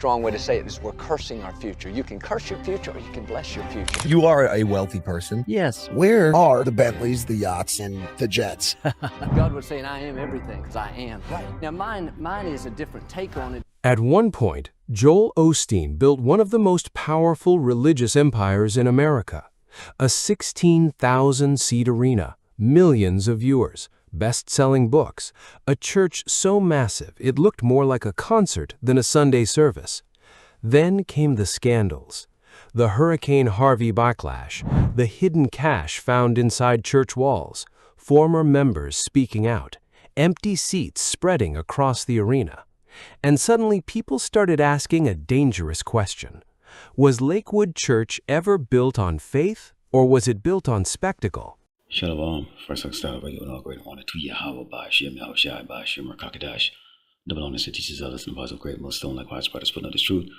strong way to say it is we're cursing our future. You can curse your future or you can bless your future. You are a wealthy person. Yes. Where are the Bentleys, the yachts, and the jets? God was saying, I am everything, because I am. Right. Now, mine is a different take on it. At one point, Joel Osteen built one of the most powerful religious empires in America. A 16,000-seat arena, millions of viewers, best-selling books, a church so massive it looked more like a concert than a Sunday service. Then came the scandals. The Hurricane Harvey backlash, the hidden cash found inside church walls, former members speaking out, empty seats spreading across the arena. And suddenly people started asking a dangerous question. Was Lakewood Church ever built on faith, or was it built on spectacle? Shalom. First, I'll start by giving all great honor to Yahweh, Ba'ashem, Yahushai, Ba'ashem, Rakakadash. Double honor to teachers, elders, and apostles of great millstone, likewise, brothers, put out this truth.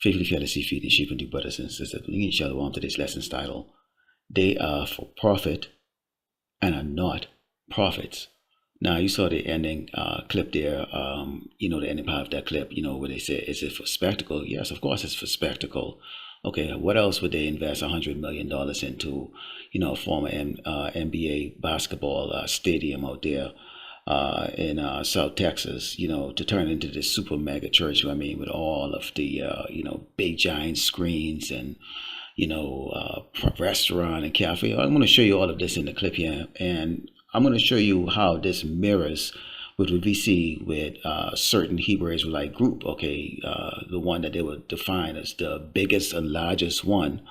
Faithfully, fearlessly, feeding sheep and do brothers and sisters. Bringing Shalom. Today's lesson's title: They are for profit and are not prophets. Now, you saw the ending clip there, the ending part of that clip, where they say, is it for spectacle? Yes, of course it's for spectacle. Okay, what else would they invest $100 million into, a former NBA basketball stadium out there in South Texas, to turn into this super mega church, with all of the, big giant screens and, restaurant and cafe. I'm going to show you all of this in the clip here, and I'm going to show you how this mirrors with what we see with certain Hebrew Israelite group, the one that they would define as the biggest and largest one,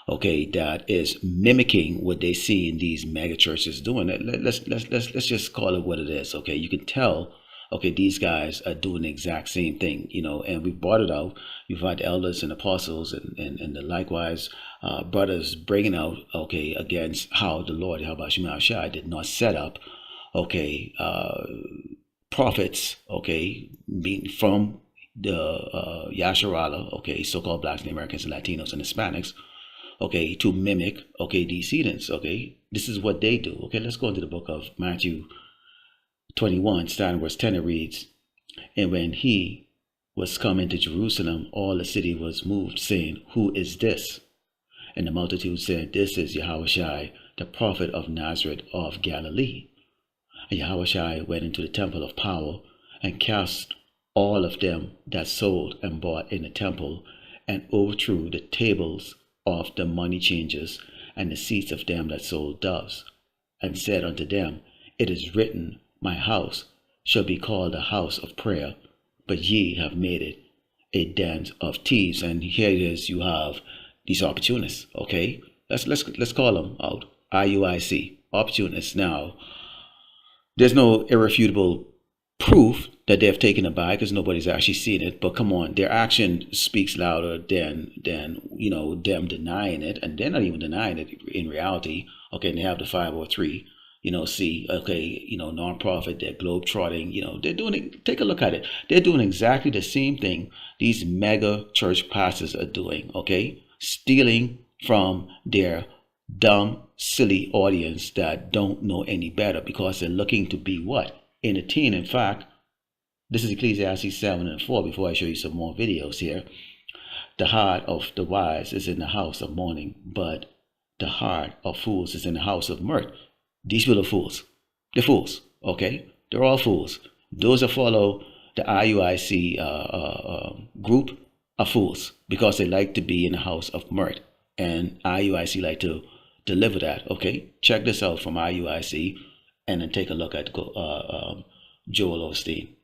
that is mimicking what they see in these mega churches doing. Let's just call it what it is, You can tell, these guys are doing the exact same thing, and we brought it out. You've had elders and apostles and the likewise brothers bringing out, against how the Lord, Yahweh Shai, did not set up, prophets, being from the Yasharala, so-called blacks and Americans and Latinos and Hispanics, to mimic, these heathens, This is what they do, Let's go into the book of Matthew 21, starting verse 10, it reads, And when he was come into Jerusalem, all the city was moved, saying, Who is this? And the multitude said, This is Yahushai, the prophet of Nazareth of Galilee. And Yahushai went into the temple of power, and cast all of them that sold and bought in the temple, and overthrew the tables of the money changers, and the seats of them that sold doves, and said unto them, It is written, My house shall be called a house of prayer, but ye have made it a den of thieves. And here it is, you have these opportunists, Let's call them out. IUIC, opportunists. Now, there's no irrefutable proof that they've taken a buy because nobody's actually seen it. But come on, their action speaks louder than them denying it, and they're not even denying it in reality. And they have the 503. Nonprofit, they're globetrotting, they're doing it. Take a look at it. They're doing exactly the same thing these mega church pastors are doing, stealing from their dumb, silly audience that don't know any better because they're looking to be what? Entertained. In fact, this is Ecclesiastes 7 and 4 before I show you some more videos here. The heart of the wise is in the house of mourning, but the heart of fools is in the house of mirth. These people are fools. They're fools, They're all fools. Those that follow the IUIC group are fools because they like to be in the house of mirth. And IUIC like to deliver that, Check this out from IUIC and then take a look at Joel Osteen.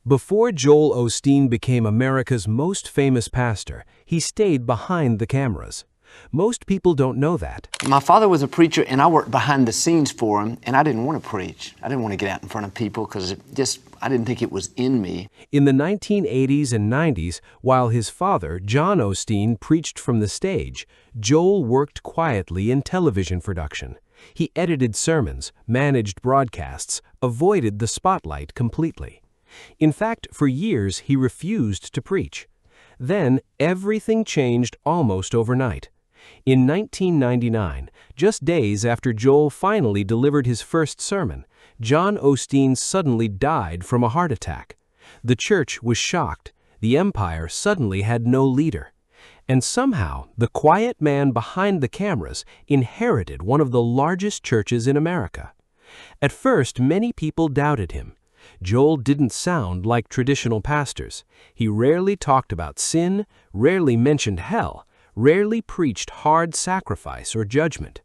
Before Joel Osteen became America's most famous pastor, he stayed behind the cameras. Most people don't know that. My father was a preacher, and I worked behind the scenes for him, and I didn't want to preach. I didn't want to get out in front of people because I didn't think it was in me. In the 1980s and 90s, while his father, John Osteen, preached from the stage, Joel worked quietly in television production. He edited sermons, managed broadcasts, avoided the spotlight completely. In fact, for years he refused to preach. Then everything changed almost overnight. In 1999, just days after Joel finally delivered his first sermon, John Osteen suddenly died from a heart attack. The church was shocked. The empire suddenly had no leader. And somehow, the quiet man behind the cameras inherited one of the largest churches in America. At first, many people doubted him. Joel didn't sound like traditional pastors. He rarely talked about sin, rarely mentioned hell, rarely preached hard sacrifice or judgment.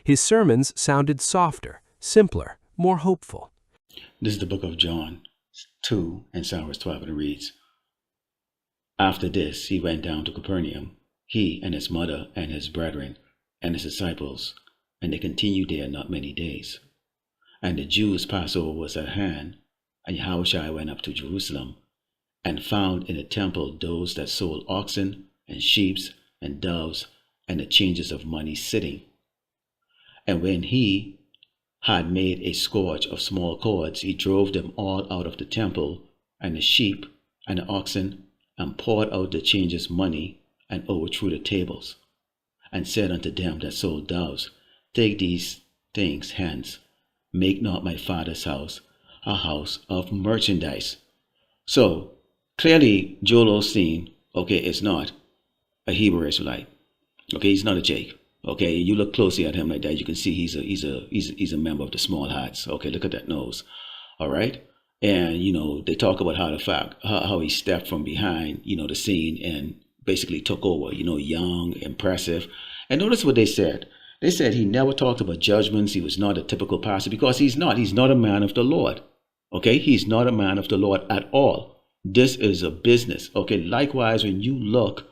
His sermons sounded softer, simpler, more hopeful. This is the book of John 2 and verse 12, and it reads, "After this he went down to Capernaum, he and his mother and his brethren and his disciples, and they continued there not many days. And the Jews' Passover was at hand, and Yahushua went up to Jerusalem, and found in the temple those that sold oxen and sheep and doves and the changes of money sitting. And when he had made a scourge of small cords, he drove them all out of the temple, and the sheep and the oxen, and poured out the changes money, and overthrew the tables, and said unto them that sold doves, Take these things hence, make not my Father's house a house of merchandise." So clearly Joel Osteen, is not a Hebrew Israelite. He's not a Jake. You look closely at him like that, you can see he's a member of the small hats. Look at that nose. All right. And they talk about how he stepped from behind the scene and basically took over. Young, impressive. And notice what they said. They said he never talked about judgments. He was not a typical pastor, because he's not. He's not a man of the Lord. He's not a man of the Lord at all. This is a business. Likewise, when you look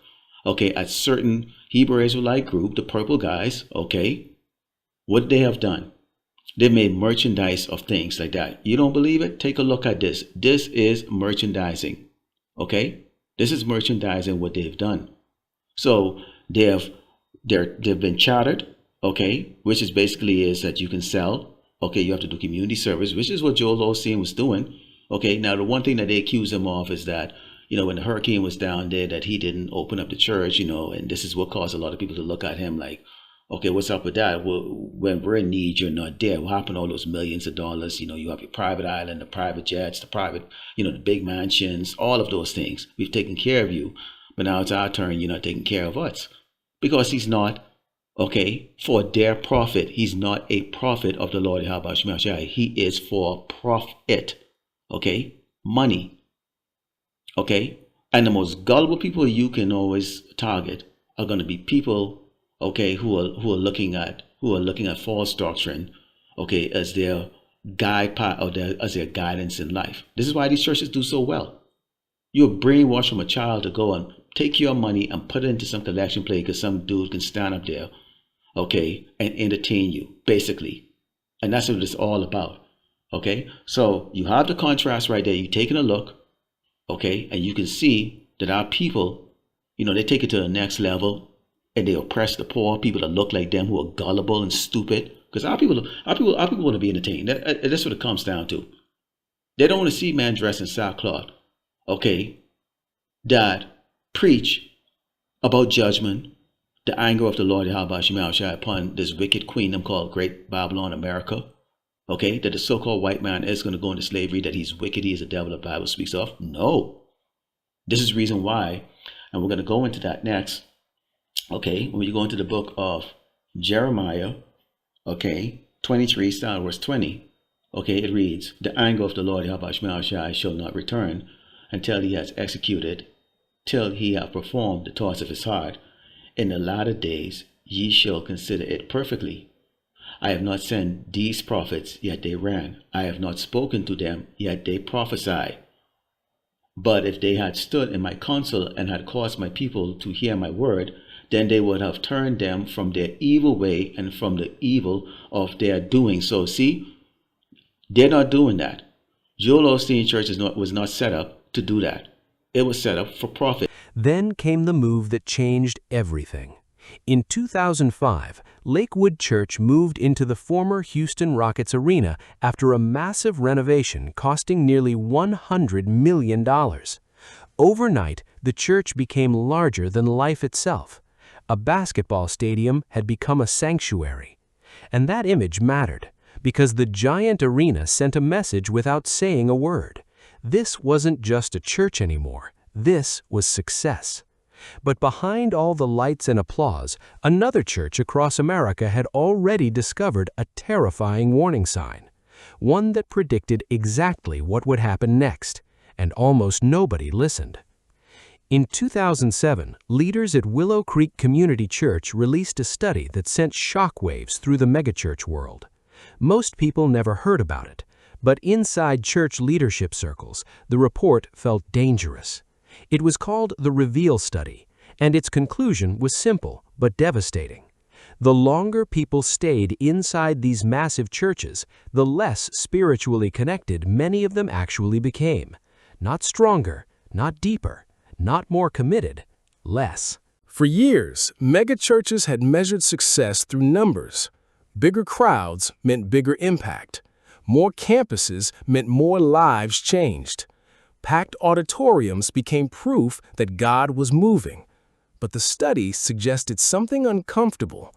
at certain Hebrew Israelite group, the purple guys, what they have done, they made merchandise of things like that. You don't believe it? Take a look at this. This is merchandising. This is merchandising what they've done. So they've been chartered, which is basically is that you can sell. You have to do community service, which is what Joel Osteen was doing. Now the one thing that they accuse him of is that, when the hurricane was down there, that he didn't open up the church, and this is what caused a lot of people to look at him like, what's up with that? Well, when we're in need, you're not there. What happened to all those millions of dollars? You have your private island, the private jets, the private, the big mansions, all of those things. We've taken care of you, but now it's our turn. You're not taking care of us, because he's not, for their profit. He's not a prophet of the Lord Yahweh Shemashai. He is for profit, money. And the most gullible people you can always target are going to be people, who are looking at false doctrine, as their guide as their guidance in life. This is why these churches do so well. You're brainwashed from a child to go and take your money and put it into some collection plate because some dude can stand up there, and entertain you, basically. And that's what it's all about. So you have the contrast right there. You're taking a look. And you can see that our people, they take it to the next level, and they oppress the poor, people that look like them, who are gullible and stupid. Because our people want to be entertained. That's what it comes down to. They don't want to see men dressed in sackcloth, that preach about judgment, the anger of the Lord Yahweh Shemashai upon this wicked queendom called Great Babylon America. That the so-called white man is going to go into slavery, that he's wicked, he is the devil the Bible speaks of. No. This is the reason why. And we're going to go into that next. When we go into the book of Jeremiah, 23, starting verse 20. It reads, "The anger of the Lord Yahweh Shemashai shall not return until he has executed, till he have performed the thoughts of his heart. In the latter days ye shall consider it perfectly. I have not sent these prophets, yet they ran. I have not spoken to them, yet they prophesy. But if they had stood in my counsel and had caused my people to hear my word, then they would have turned them from their evil way and from the evil of their doing." So see, they're not doing that. Joel Osteen Church was not set up to do that. It was set up for profit. Then came the move that changed everything. In 2005, Lakewood Church moved into the former Houston Rockets arena after a massive renovation costing nearly $100 million. Overnight, the church became larger than life itself. A basketball stadium had become a sanctuary. And that image mattered, because the giant arena sent a message without saying a word. This wasn't just a church anymore. This was success. But behind all the lights and applause, another church across America had already discovered a terrifying warning sign, one that predicted exactly what would happen next, and almost nobody listened. In 2007, leaders at Willow Creek Community Church released a study that sent shockwaves through the megachurch world. Most people never heard about it, but inside church leadership circles, the report felt dangerous. It was called the Reveal Study, and its conclusion was simple but devastating. The longer people stayed inside these massive churches, the less spiritually connected many of them actually became. Not stronger, not deeper, not more committed, less. For years, megachurches had measured success through numbers. Bigger crowds meant bigger impact. More campuses meant more lives changed. Packed auditoriums became proof that God was moving. But the study suggested something uncomfortable.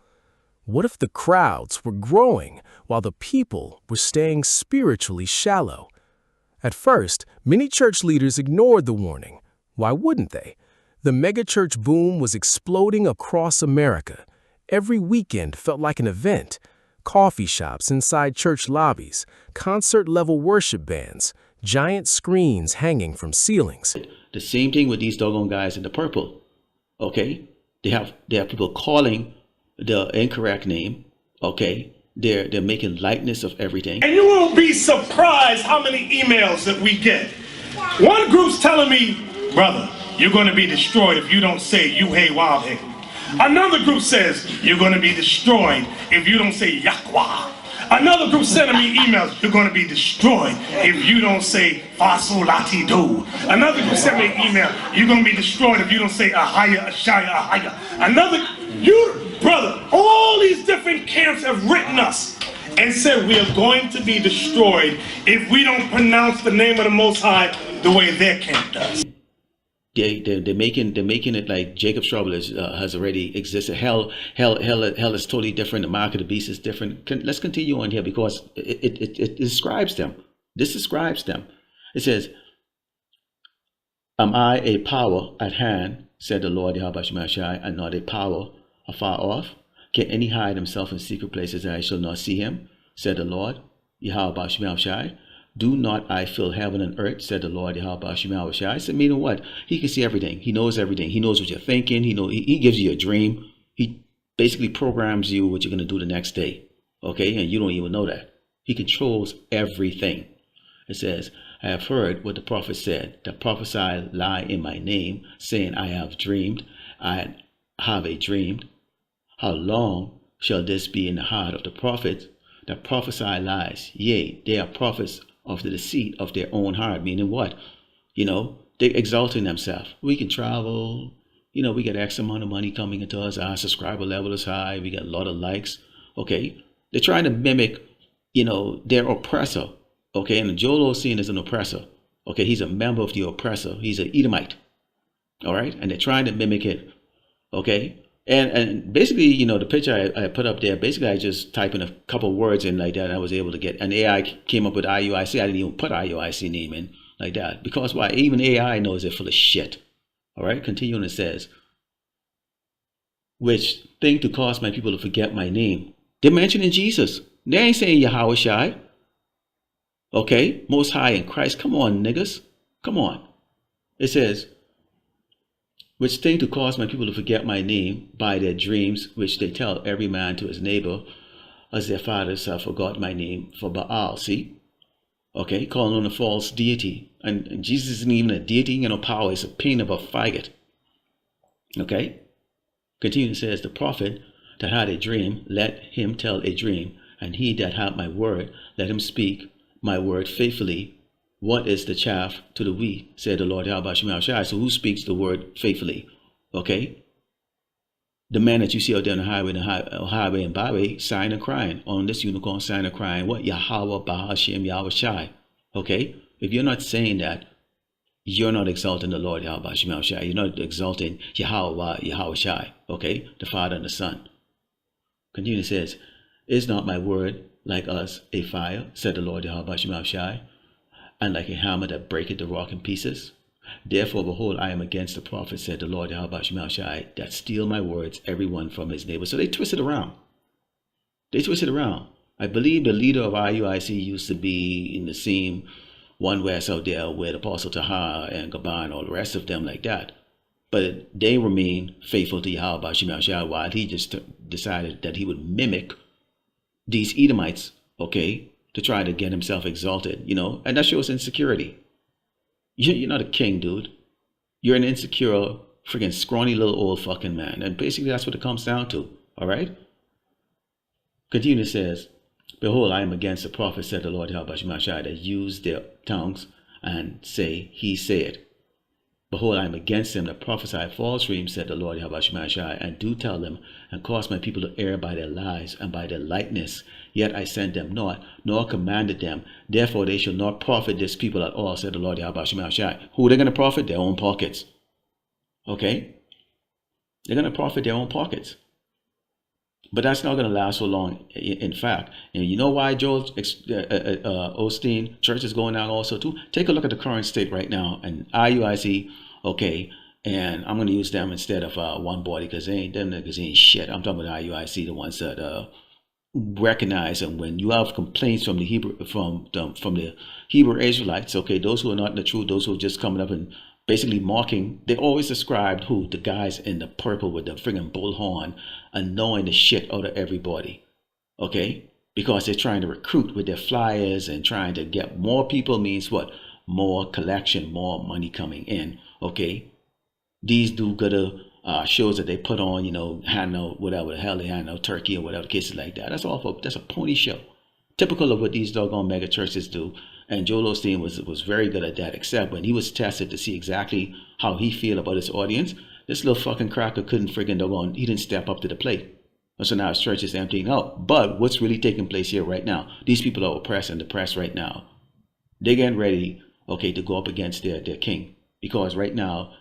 What if the crowds were growing while the people were staying spiritually shallow? At first, many church leaders ignored the warning. Why wouldn't they? The megachurch boom was exploding across America. Every weekend felt like an event. Coffee shops inside church lobbies, concert-level worship bands, giant screens hanging from ceilings. The same thing with these doggone guys in the purple. Okay? They have people calling the incorrect name. Okay? They're making likeness of everything. And you will be surprised how many emails that we get. One group's telling me, brother, you're going to be destroyed if you don't say you hey wild hey. Another group says you're going to be destroyed if you don't say Yahweh. Another group sending me emails, you're going to be destroyed if you don't say Faso Lati Do. Another group sent me an email, you're going to be destroyed if you don't say Ahaya, Ashaya, Ahaya. Another, brother, all these different camps have written us and said we are going to be destroyed if we don't pronounce the name of the Most High the way their camp does. They're making it like Jacob's trouble has already existed. Hell is totally different. The mark of the beast is different. Let's continue on here because it describes them. This describes them. It says, "Am I a power at hand?" said the Lord Yahweh Shemashai, "and not a power afar off? Can any hide himself in secret places that I shall not see him?" said the Lord Yahweh Shemashai. "Do not I fill heaven and earth?" said the Lord Yahweh Shemashai. I said, meaning what? He can see everything. He knows everything. He knows what you're thinking. He gives you a dream. He basically programs you what you're going to do the next day. Okay? And you don't even know that. He controls everything. It says, "I have heard what the prophet said, that prophesy lie in my name, saying, I have dreamed, I have a dream. How long shall this be in the heart of the prophets that prophesy lies? Yea, they are prophets of the deceit of their own heart." Meaning what? They're exalting themselves. We can travel. We get X amount of money coming into us. Our subscriber level is high. We get a lot of likes. Okay? They're trying to mimic, their oppressor. Okay? And Joel Osteen is an oppressor. Okay? He's a member of the oppressor. He's an Edomite. All right? And they're trying to mimic it. Okay? And basically, the picture I put up there, basically I just type in a couple words in like that, and I was able to get, and AI came up with IUIC. I didn't even put IUIC name in like that. Because why? Even AI knows they're full of shit. All right? Continuing, it says, "Which thing to cause my people to forget my name?" They're mentioning Jesus. They ain't saying Yahweh Shai. Okay? Most High in Christ. Come on, niggas. Come on. It says, "Which thing to cause my people to forget my name by their dreams, which they tell every man to his neighbor, as their fathers have forgot my name for Baal." See? Okay, calling on a false deity. And Jesus isn't even a deity, power. It's a pain of a faggot. Okay? Continuing, says, "The prophet that had a dream, let him tell a dream. And he that had my word, let him speak my word faithfully. What is the chaff to the wheat, said the Lord Yahweh Shemashai." So who speaks the word faithfully? Okay? the men that you see out there on the highway and byway, sign and crying on this unicorn sign and crying, what? Yahweh, Bahashem, Yahweh Shai. Okay? If you're not saying that, you're not exalting the Lord Yahweh Shai. You're not exalting Yahweh Shai. Okay? The Father and the Son. Continue says, is not my word like us a fire, said the Lord Yahweh Shai, and like a hammer that breaketh the rock in pieces? Therefore, behold, I am against the prophets, said the Lord Yahweh Shai, that steal my words, every one from his neighbor. So they twist it around. I believe the leader of IUIC used to be in the same One West out there with Apostle Taha and Gaban and all the rest of them like that. But they remain faithful to Yahweh Shai, while he just decided that he would mimic these Edomites, okay, to try to get himself exalted, and that shows insecurity. You're not a king, dude. You're an insecure, freaking scrawny little old fucking man. And basically that's what it comes down to, all right? Continue says, behold, I am against the prophets, said the Lord Yahweh Shai, that use their tongues and say, he said. Behold, I am against them that prophesy false dreams, said the Lord Yahweh Shai, and do tell them, and cause my people to err by their lies and by their lightness. Yet I sent them not, nor commanded them. Therefore they shall not profit this people at all, said the Lord Yahweh Shai. Who are they going to profit? Their own pockets. Okay? They're going to profit their own pockets. But that's not going to last so long, in fact. And you know why Joel Osteen church is going down also too? Take a look at the current state right now. And IUIC, okay, and I'm going to use them instead of One Body, because them niggas ain't shit. I'm talking about IUIC, the ones that recognize, and when you have complaints from the Hebrew Israelites, okay, those who are not in the truth, those who are just coming up and basically mocking, they always described who? The guys in the purple with the friggin' bullhorn, annoying the shit out of everybody, okay? Because they're trying to recruit with their flyers and trying to get more people. Means what? More collection, more money coming in, okay? These do-gooder shows that they put on, hand out whatever the hell they hand out, turkey or whatever, cases like that. That's a pony show. Typical of what these doggone mega churches do. And Joel Osteen was very good at that, except when he was tested to see exactly how he feel about his audience. This little fucking cracker couldn't friggin' doggone, he didn't step up to the plate. So now his church is emptying out. But what's really taking place here right now? These people are oppressed and depressed right now. They're getting ready, okay, to go up against their king. Because right now,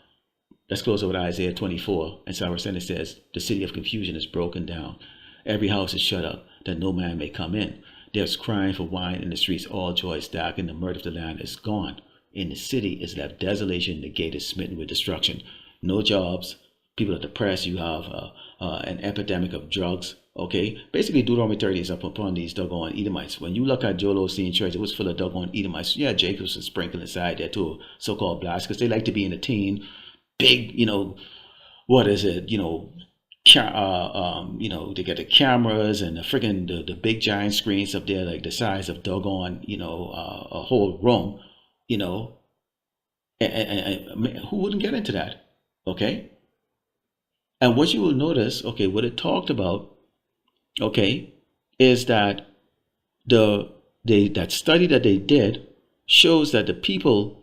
let's close over to Isaiah 24. And Sarah Sender says, the city of confusion is broken down. Every house is shut up, that no man may come in. There's crying for wine in the streets, all joy is dark, and the mirth of the land is gone. In the city is left desolation, the gate is smitten with destruction. No jobs, people are depressed, you have an epidemic of drugs, okay? Basically, Deuteronomy 30 is up upon these doggone Edomites. When you look at Joel Osteen Church, it was full of doggone Edomites. Yeah, Jacobs was sprinkled inside there too, so-called blacks, because they like to be entertained. Big, what is it, they get the cameras and the friggin' the big giant screens up there, like the size of doggone, a whole room, and who wouldn't get into that? Okay. And what you will notice, okay, what it talked about, okay, is that that study that they did shows that the people,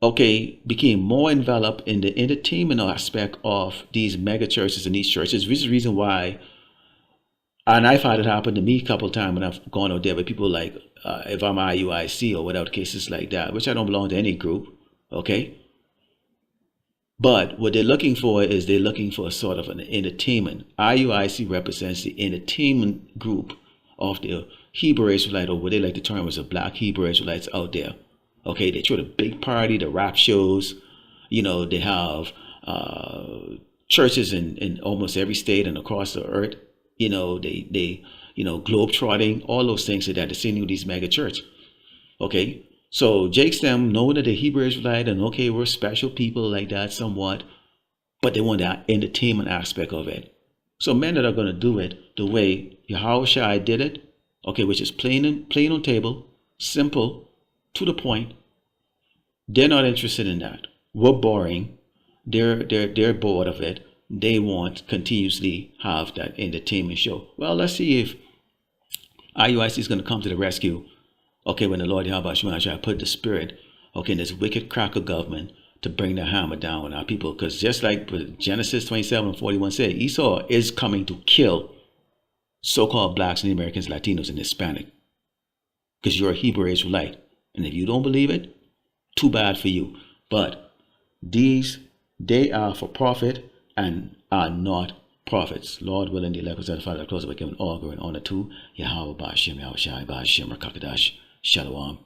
okay, became more enveloped in the entertainment aspect of these mega churches and these churches, which is the reason why, and I've had it happen to me a couple of times when I've gone out there with people like, if I'm IUIC or whatever cases like that, which I don't belong to any group, okay? But what they're looking for is they're looking for a sort of an entertainment. IUIC represents the entertainment group of the Hebrew Israelite, or what they like to term as the black Hebrew Israelites out there. Okay, they throw the big party, the rap shows, they have churches in almost every state and across the earth. They globe-trotting, all those things that they're seeing with these mega church. Okay, so Jake's them knowing that the Hebrew Israelite and okay, we're special people like that somewhat, but they want that entertainment aspect of it. So men that are going to do it the way Yahweh Shai did it, okay, which is plain on table, simple, to the point, they're not interested in that. We're boring. They're bored of it. They want continuously have that entertainment show. Well, let's see if IUIC is going to come to the rescue. Okay, when the Lord Yahweh Shai put the spirit, okay, in this wicked cracker government to bring the hammer down on our people. Because just like Genesis 27:41 said, Esau is coming to kill so-called blacks and Americans, Latinos, and Hispanic. Because you're a Hebrew Israelite. And if you don't believe it, too bad for you. But they are for profit and are not prophets. Lord willing, the elect was the Father, close by giving all glory and honor to Yahweh Ba'ashem, Yahweh Shai, Ba'ashem, Rakakadash, Shalom.